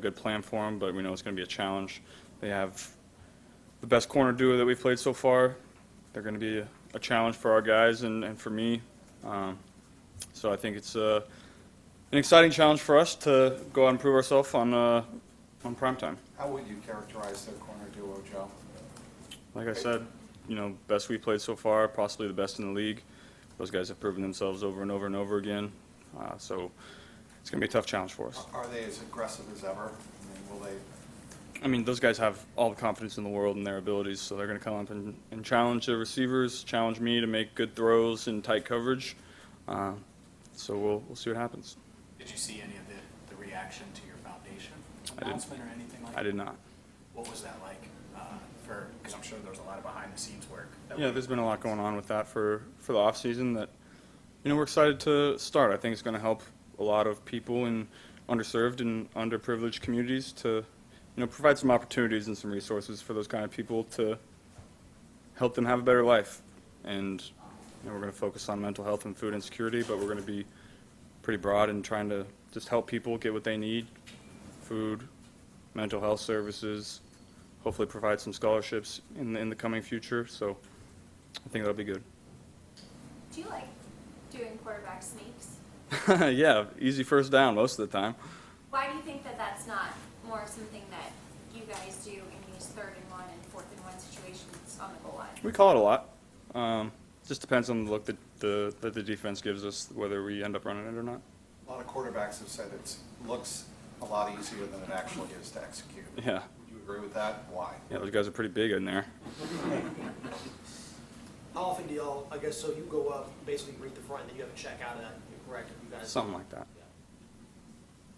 good plan for them, but we know it's going to be a challenge. They have the best corner duo that we've played so far. They're going to be a challenge for our guys and for me. So I think it's an exciting challenge for us to go out and prove ourselves on primetime. How would you characterize their corner duo, Joe? Like I said, best we've played so far, possibly the best in the league. Those guys have proven themselves over and over and over again. So it's going to be a tough challenge for us. Are they as aggressive as ever? Those guys have all the confidence in the world in their abilities, so they're going to come up and challenge the receivers, challenge me to make good throws in tight coverage. So we'll see what happens. Did you see any of the reaction to your foundation announcement or anything like that? I did not. What was that like? Because I'm sure there was a lot of behind-the-scenes work. Yeah, there's been a lot going on with that for the off season that we're excited to start. I think it's going to help a lot of people in underserved and underprivileged communities to provide some opportunities and some resources for those kind of people to help them have a better life. And we're going to focus on mental health and food insecurity, but we're going to be pretty broad in trying to just help people get what they need: food, mental health services, hopefully provide some scholarships in the coming future. So I think that'll be good. Do you like doing quarterback sneaks? Yeah, easy first down most of the time. Why do you think that that's not more of something that you guys do in these 3rd and 1 and 4th and 1 situations on the goal line? We call it a lot. Just depends on the look that the defense gives us, whether we end up running it or not. A lot of quarterbacks have said it looks a lot easier than it actually is to execute. Yeah. Would you agree with that? Why? Yeah, those guys are pretty big in there. How often do y'all, I guess, so you go up, basically read the front, and then you have a check out of that, you're correct, you guys? Something like that. Yeah.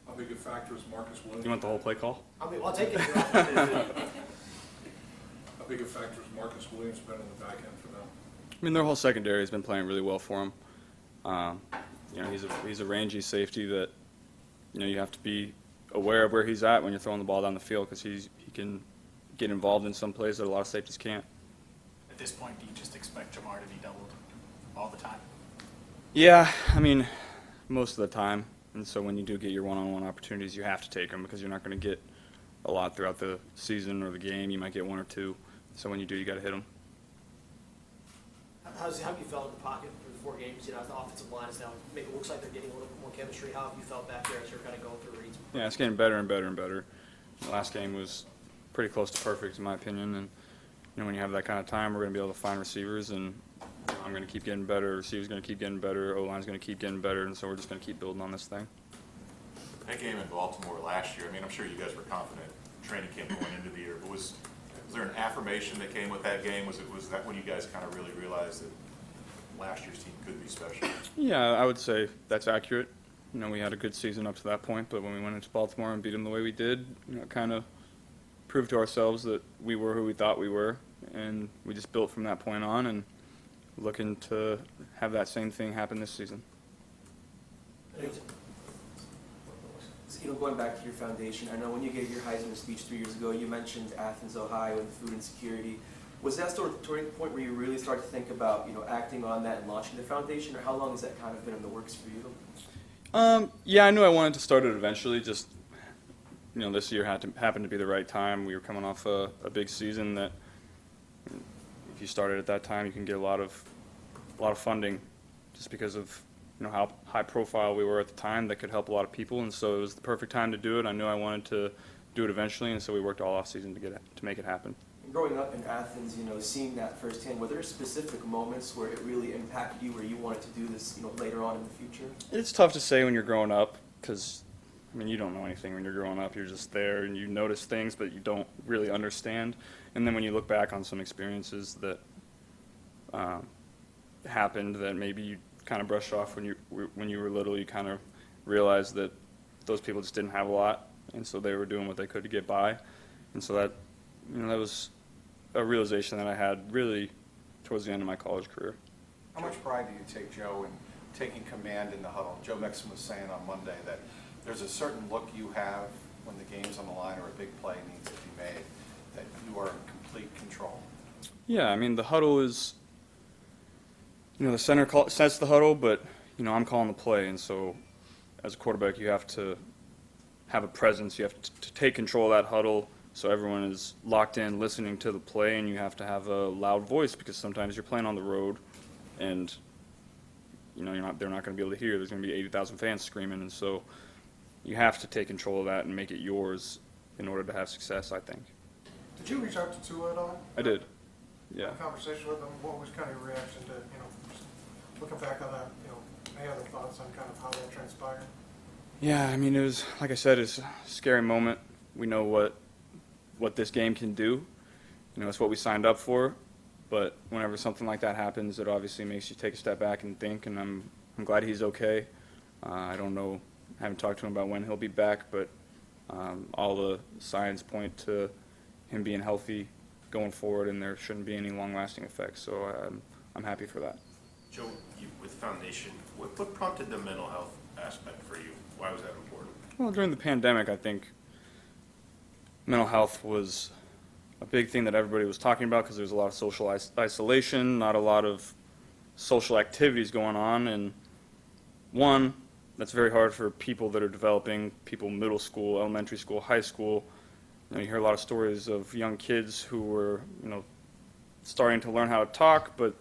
How big a factor is Marcus Williams? You want the whole play call? I mean, I'll take it. How big a factor has Marcus Williams been on the back end for them? Their whole secondary has been playing really well for him. He's a rangy safety that you have to be aware of where he's at when you're throwing the ball down the field, because he can get involved in some plays that a lot of safeties can't. At this point, do you just expect Jamar to be doubled all the time? Yeah, most of the time. And so when you do get your one-on-one opportunities, you have to take them, because you're not going to get a lot throughout the season or the game. You might get 1 or 2. So when you do, you got to hit them. How have you felt in the pocket through the 4 games? As the offensive line is now, maybe it looks like they're getting a little bit more chemistry. How have you felt back there as you're kind of going through reads? Yeah, it's getting better and better and better. The last game was pretty close to perfect, in my opinion. And when you have that kind of time, we're going to be able to find receivers, and I'm going to keep getting better. Receivers going to keep getting better. O-line's going to keep getting better, and so we're just going to keep building on this thing. That game in Baltimore last year, I'm sure you guys were confident training camp going into the year, but was there an affirmation that came with that game? Was that when you guys kind of really realized that last year's team could be special? Yeah, I would say that's accurate. We had a good season up to that point, but when we went into Baltimore and beat them the way we did, it kind of proved to ourselves that we were who we thought we were, and we just built from that point on, and looking to have that same thing happen this season. Going back to your foundation, I know when you gave your Heisman speech 3 years ago, you mentioned Athens, Ohio, and food insecurity. Was that sort of the turning point where you really started to think about, acting on that and launching the foundation, or how long has that kind of been in the works for you? Yeah, I knew I wanted to start it eventually. Just, this year happened to be the right time. We were coming off a big season that, if you started at that time, you can get a lot of funding, just because of how high profile we were at the time. That could help a lot of people, and so it was the perfect time to do it. I knew I wanted to do it eventually, and so we worked all off season to make it happen. Growing up in Athens, seeing that firsthand, were there specific moments where it really impacted you, where you wanted to do this, later on in the future? It's tough to say when you're growing up, because you don't know anything when you're growing up. You're just there and you notice things, but you don't really understand. And then when you look back on some experiences that happened that maybe you kind of brushed off when you were little, you kind of realized that those people just didn't have a lot, and so they were doing what they could to get by. And so that that was a realization that I had really towards the end of my college career. How much pride do you take, Joe, in taking command in the huddle? Joe Mixon was saying on Monday that there's a certain look you have when the game's on the line or a big play needs to be made, that you are in complete control. Yeah, the huddle is, the center sets the huddle, but, I'm calling the play, and so as a quarterback you have to have a presence. You have to take control of that huddle so everyone is locked in, listening to the play, and you have to have a loud voice because sometimes you're playing on the road, and they're not going to be able to hear. There's going to be 80,000 fans screaming, and so you have to take control of that and make it yours in order to have success, I think. Did you reach out to Tua at all? I did. Yeah. Have a conversation with him. What was kind of your reaction to, just looking back on that, any other thoughts on kind of how that transpired? Yeah, I mean, it was, like I said, it's a scary moment. We know what this game can do. It's what we signed up for. But whenever something like that happens, it obviously makes you take a step back and think, and I'm glad he's okay. I don't know, haven't talked to him about when he'll be back, but all the signs point to him being healthy going forward, and there shouldn't be any long-lasting effects. So I'm happy for that. Joe, with Foundation, what prompted the mental health aspect for you? Why was that important? Well, during the pandemic, I think mental health was a big thing that everybody was talking about because there's a lot of social isolation, not a lot of social activities going on, and one, that's very hard for people that are developing, people middle school, elementary school, high school. You hear a lot of stories of young kids who were, starting to learn how to talk, but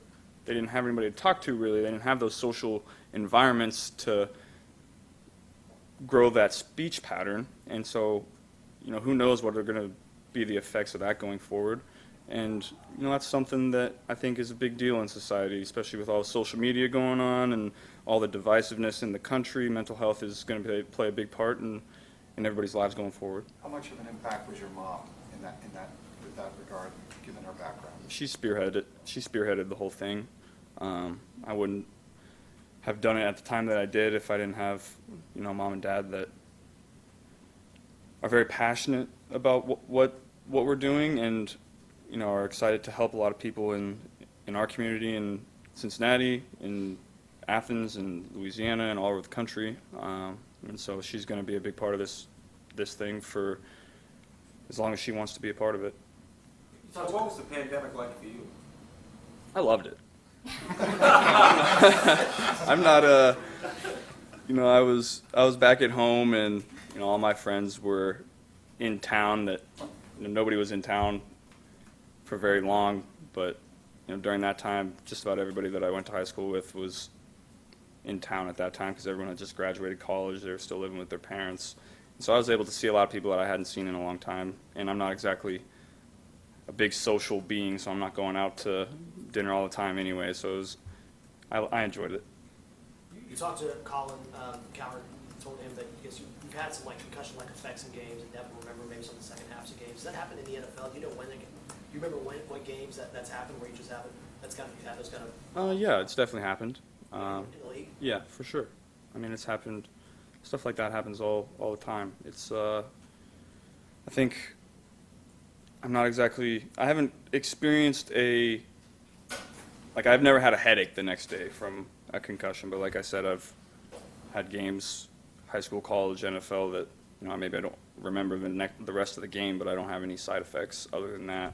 they didn't have anybody to talk to really. They didn't have those social environments to grow that speech pattern, and so, who knows what are going to be the effects of that going forward. And that's something that I think is a big deal in society, especially with all the social media going on and all the divisiveness in the country. Mental health is going to play a big part in everybody's lives going forward. How much of an impact was your mom with that regard, given her background? She spearheaded the whole thing. I wouldn't have done it at the time that I did if I didn't have, mom and dad that are very passionate about what we're doing, and are excited to help a lot of people in our community in Cincinnati, in Athens, and Louisiana, and all over the country. And so she's going to be a big part of this thing for as long as she wants to be a part of it. So what was the pandemic like for you? I loved it. I'm not I was back at home, and all my friends were in town. That nobody was in town for very long, but during that time, just about everybody that I went to high school with was in town at that time because everyone had just graduated college. They were still living with their parents, and so I was able to see a lot of people that I hadn't seen in a long time. And I'm not exactly a big social being, so I'm not going out to dinner all the time anyway. So I enjoyed it. You talked to Colin Cowherd, you told him that you've had some concussion-like effects in games, and Devin will remember maybe some of the second halves of games. Does that happen in the NFL? Do you know when do you remember what games that's happened where you just haven't? You've had those kind of. Yeah, it's definitely happened. In the league. Yeah, for sure. I mean, it's happened. Stuff like that happens all the time. It's I think I haven't experienced I've never had a headache the next day from a concussion, but like I said, I've had games, high school, college, NFL, that maybe I don't remember the rest of the game, but I don't have any side effects other than that.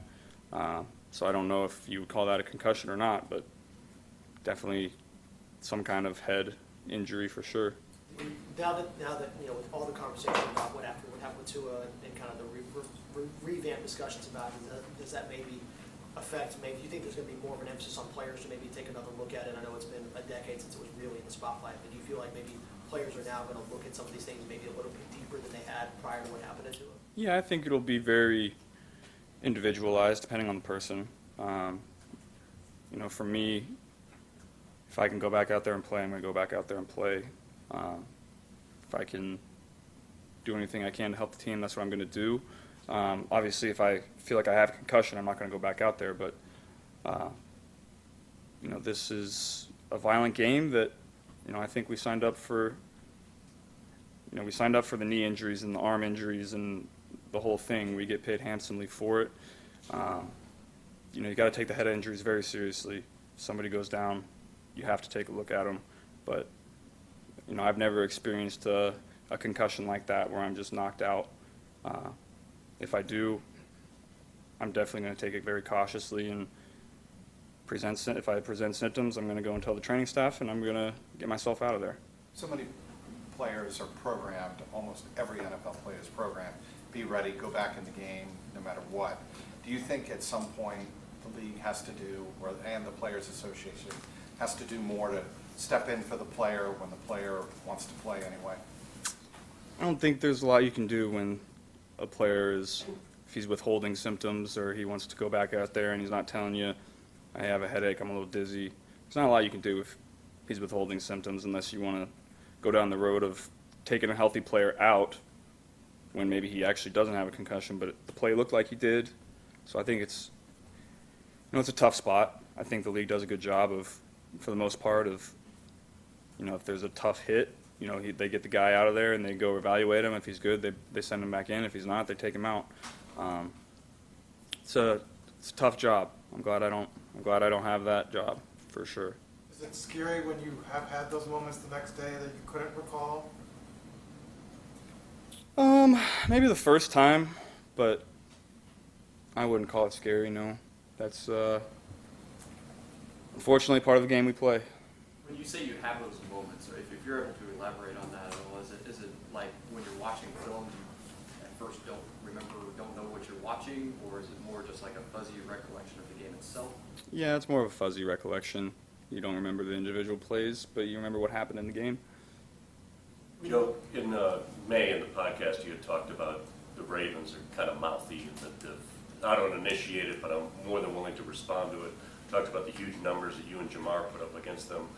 So I don't know if you would call that a concussion or not, but definitely some kind of head injury for sure. Now that with all the conversation about what happened with Tua and kind of the revamp discussions about it, does that maybe affect, do you think there's going to be more of an emphasis on players to maybe take another look at it? I know it's been a decade since it was really in the spotlight, but do you feel like maybe players are now going to look at some of these things maybe a little bit deeper than they had prior to what happened to Tua? Yeah, I think it'll be very individualized depending on the person. For me, if I can go back out there and play, I'm going to go back out there and play. If I can do anything I can to help the team, that's what I'm going to do. Obviously, if I feel like I have a concussion, I'm not going to go back out there. But this is a violent game that I think we signed up for. We signed up for the knee injuries and the arm injuries and the whole thing. We get paid handsomely for it. You got to take the head injuries very seriously. If somebody goes down, you have to take a look at them. But I've never experienced a concussion like that where I'm just knocked out. If I do, I'm definitely going to take it very cautiously and if I present symptoms, I'm going to go and tell the training staff, and I'm going to get myself out of there. Somebody players are programmed, almost every NFL player is programmed, be ready, go back in the game no matter what. Do you think at some point the league has to do, and the Players Association has to do more to step in for the player when the player wants to play anyway? I don't think there's a lot you can do when a player is, if he's withholding symptoms or he wants to go back out there and he's not telling you, I have a headache, I'm a little dizzy. There's not a lot you can do if he's withholding symptoms unless you want to go down the road of taking a healthy player out when maybe he actually doesn't have a concussion, but the play looked like he did. So I think it's a tough spot. I think the league does a good job of, for the most part, of, if there's a tough hit, they get the guy out of there and they go evaluate him. If he's good, they send him back in. If he's not, they take him out. It's a tough job. I'm glad I don't have that job, for sure. Is it scary when you have had those moments the next day that you couldn't recall? Maybe the first time, but I wouldn't call it scary, no. That's unfortunately part of the game we play. When you say you have those moments, or if you're able to elaborate on that at all, is it like when you're watching film, you at first don't know what you're watching, or is it more just like a fuzzy recollection of the game itself? Yeah, it's more of a fuzzy recollection. You don't remember the individual plays, but you remember what happened in the game. Joe, in May in the podcast you had talked about the Ravens are kind of mouthy, that I don't initiate it, but I'm more than willing to respond to it. Talked about the huge numbers that you and Jamar put up against them.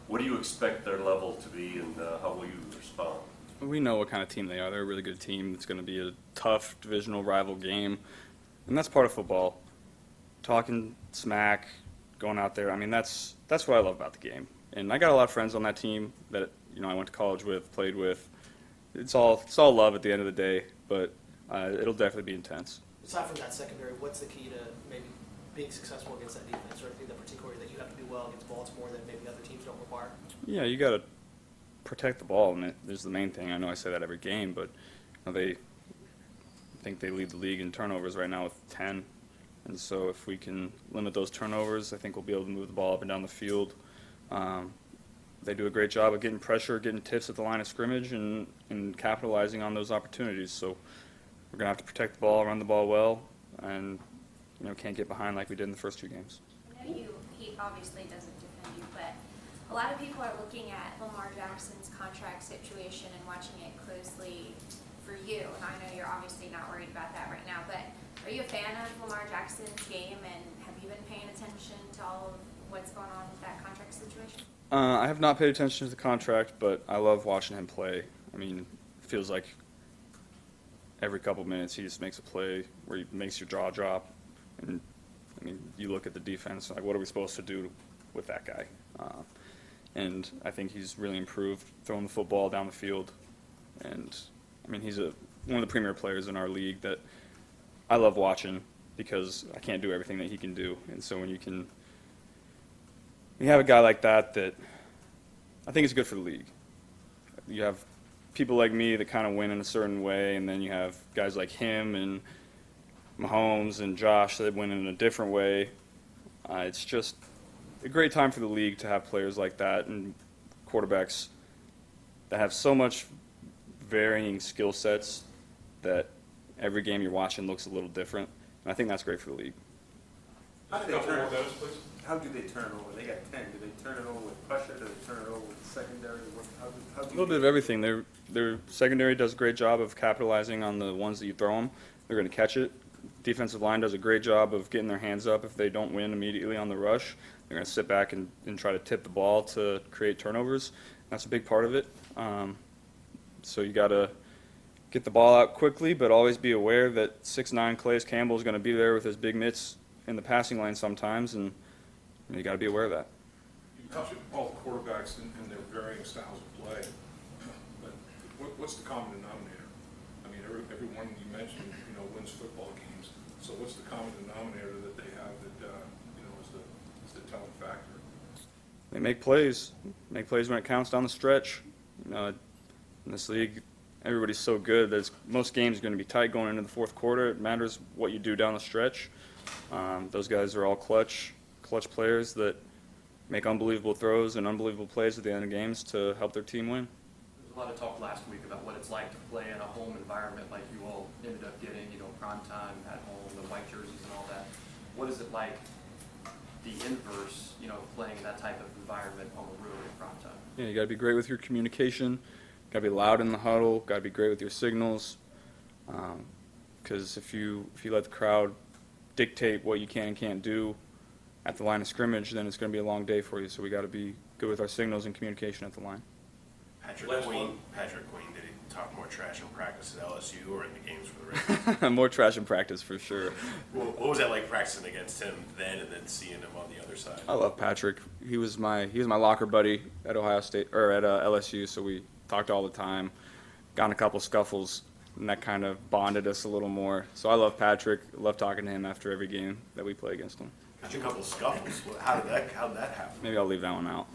What do you expect their level to be, and how will you respond? We know what kind of team they are. They're a really good team. It's going to be a tough divisional rival game, and that's part of football. Talking smack, going out there. I mean, that's what I love about the game. And I got a lot of friends on that team that I went to college with, played with. It's all love at the end of the day, but it'll definitely be intense. Aside from that secondary, what's the key to maybe being successful against that defense, or anything that particularly that you have to do well against Baltimore that maybe other teams don't require? Yeah, you got to protect the ball, and there's the main thing. I know I say that every game, but I think they lead the league in turnovers right now with 10. And so if we can limit those turnovers, I think we'll be able to move the ball up and down the field. They do a great job of getting pressure, getting tips at the line of scrimmage, and capitalizing on those opportunities. So we're going to have to protect the ball, run the ball well, and can't get behind like we did in the first two games. I know he obviously doesn't defend you, but a lot of people are looking at Lamar Jackson's contract situation and watching it closely for you. And I know you're obviously not worried about that right now, but are you a fan of Lamar Jackson's game, and have you been paying attention to all of what's going on with that contract situation? I have not paid attention to the contract, but I love watching him play. I mean, it feels like every couple minutes he just makes a play where he makes your jaw drop. And, I mean, you look at the defense, like, what are we supposed to do with that guy? And I think he's really improved throwing the football down the field. And, I mean, he's one of the premier players in our league that I love watching because I can't do everything that he can do. And so when you have a guy like that I think it's good for the league. You have people like me that kind of win in a certain way, and then you have guys like him and Mahomes and Josh that win in a different way. It's just a great time for the league to have players like that and quarterbacks that have so much varying skill sets that every game you're watching looks a little different. And I think that's great for the league. How do they turn it over? How do they turn it over? They got 10. Do they turn it over with pressure? Do they turn it over with secondary? How do A little bit of everything. Their secondary does a great job of capitalizing on the ones that you throw them. They're going to catch it. Defensive line does a great job of getting their hands up if they don't win immediately on the rush. They're going to sit back and try to tip the ball to create turnovers. That's a big part of it. So you got to get the ball out quickly, but always be aware that 6'9" Calais Campbell is going to be there with his big mitts in the passing lane sometimes, and you got to be aware of that. You mentioned all the quarterbacks and their varying styles of play, but what's the common denominator? I mean, everyone you mentioned, wins football games. So what's the common denominator that they have that is the telling factor? They make plays when it counts down the stretch. In this league, everybody's so good that most games are going to be tight going into the fourth quarter. It matters what you do down the stretch. Those guys are all clutch players that make unbelievable throws and unbelievable plays at the end of games to help their team win. There's a lot of talk last week about what it's like to play in a home environment like you all ended up getting, prime time at home, the white jerseys and all that. What is it like, the inverse, playing in that type of environment on the road at prime time? Yeah, you got to be great with your communication. Got to be loud in the huddle. Got to be great with your signals. Because if you let the crowd dictate what you can and can't do at the line of scrimmage, then it's going to be a long day for you. So we got to be good with our signals and communication at the line. Patrick Queen, did he talk more trash in practice at LSU or in the games for the Ravens? More trash in practice for sure. What was that like practicing against him then and then seeing him on the other side? I love Patrick. He was my locker buddy at Ohio State or at LSU. So we talked all the time. Got in a couple scuffles, and that kind of bonded us a little more. So I love Patrick. Love talking to him after every game that we play against him. A couple scuffles. How did that happen? Maybe I'll leave that one out.